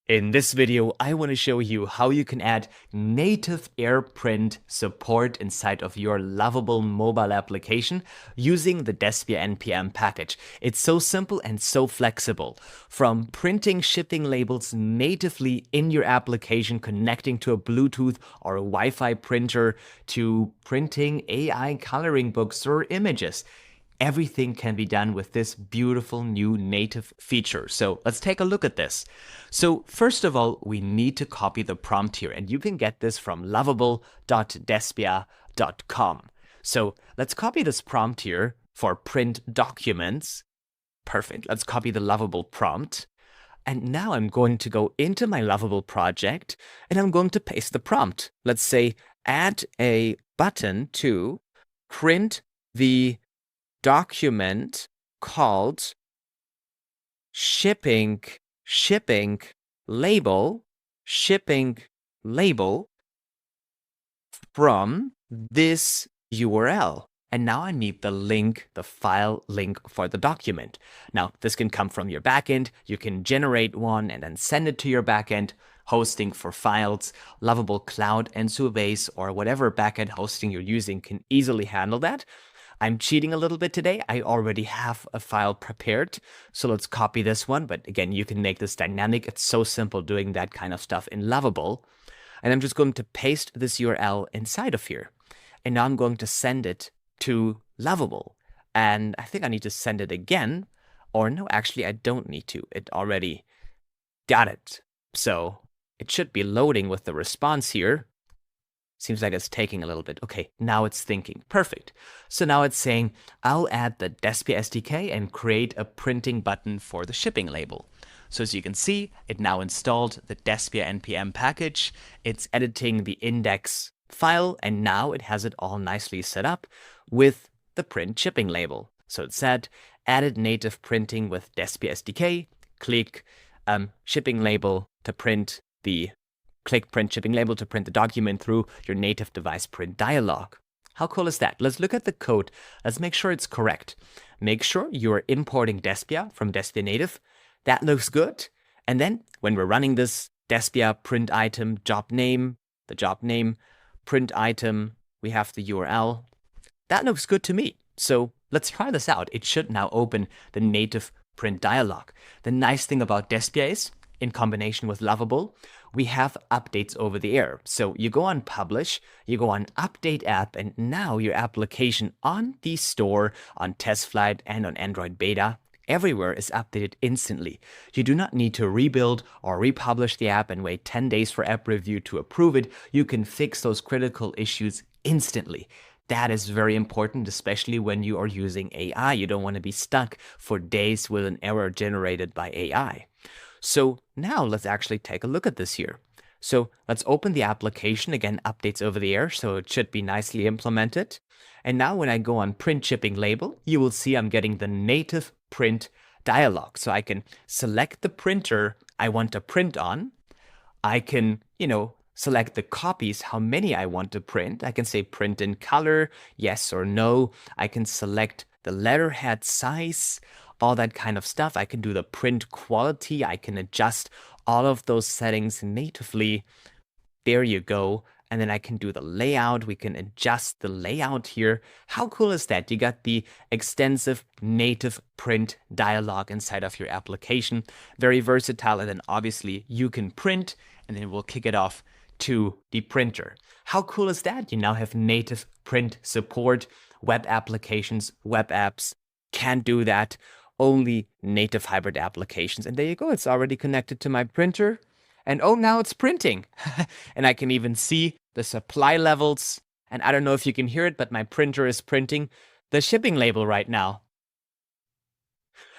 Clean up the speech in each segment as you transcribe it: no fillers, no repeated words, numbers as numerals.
In this video, I want to show you how you can add native AirPrint support inside of your Lovable mobile application using the Despia NPM package. It's so simple and so flexible. From printing shipping labels natively in your application, connecting to a Bluetooth or a Wi-Fi printer, to printing AI coloring books or images. Everything can be done with this beautiful new native feature. So let's take a look at this. So first of all, we need to copy the prompt here, and you can get this from lovable.despia.com. So let's copy this prompt here for print documents. Perfect. Let's copy the Lovable prompt. And now I'm going to go into my Lovable project and I'm going to paste the prompt. Let's say add a button to print the document called shipping label from this URL. And now I need the link, the file link for the document. Now, this can come from your backend. You can generate one and then send it to your backend. Hosting for files, Lovable Cloud and Subase, or whatever backend hosting you're using can easily handle that. I'm cheating a little bit today. I already have a file prepared. So let's copy this one. But again, you can make this dynamic. It's so simple doing that kind of stuff in Lovable. And I'm just going to paste this URL inside of here. And now I'm going to send it to Lovable. And I think I need to send it again. Or no, actually, I don't need to. It already got it. So it should be loading with the response here. Seems like it's taking a little bit. Okay, now it's thinking. Perfect. So now it's saying, I'll add the Despia SDK and create a printing button for the shipping label. So as you can see, it now installed the Despia NPM package. It's editing the index file, and now it has it all nicely set up with the print shipping label. So it said, added native printing with Despia SDK. Click shipping label to print the Click print shipping label to print the document through your native device print dialog. How cool is that? Let's look at the code. Let's make sure it's correct. Make sure you're importing Despia from Despia native. That looks good. And then when we're running this Despia print item job name, the job name, print item, we have the URL. That looks good to me. So let's try this out. It should now open the native print dialog. The nice thing about Despia is, in combination with Lovable, we have updates over the air. So you go on Publish, you go on Update App, and now your application on the store, on TestFlight, and on Android Beta, everywhere is updated instantly. You do not need to rebuild or republish the app and wait 10 days for app review to approve it. You can fix those critical issues instantly. That is very important, especially when you are using AI. You don't want to be stuck for days with an error generated by AI. So now let's actually take a look at this here. So let's open the application, again, updates over the air, so it should be nicely implemented. And now when I go on print shipping label, you will see I'm getting the native print dialog. So I can select the printer I want to print on. I can, select the copies, how many I want to print. I can say print in color, yes or no. I can select the letterhead size, all that kind of stuff. I can do the print quality. I can adjust all of those settings natively. There you go. And then I can do the layout. We can adjust the layout here. How cool is that? You got the extensive native print dialog inside of your application. Very versatile. And then obviously you can print, and then we'll kick it off to the printer. How cool is that? You now have native print support. Web applications, web apps can't do that. Only native hybrid applications. And there you go. It's already connected to my printer. And oh, now it's printing. And I can even see the supply levels. And I don't know if you can hear it, but my printer is printing the shipping label right now.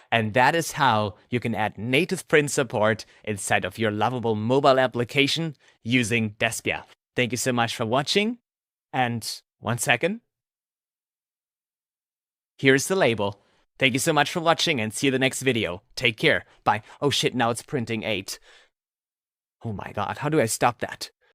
And that is how you can add native print support inside of your Lovable mobile application using Despia. Thank you so much for watching. And 1 second. Here's the label. Thank you so much for watching, and see you in the next video. Take care. Bye. Oh shit, now it's printing 8. Oh my god, how do I stop that?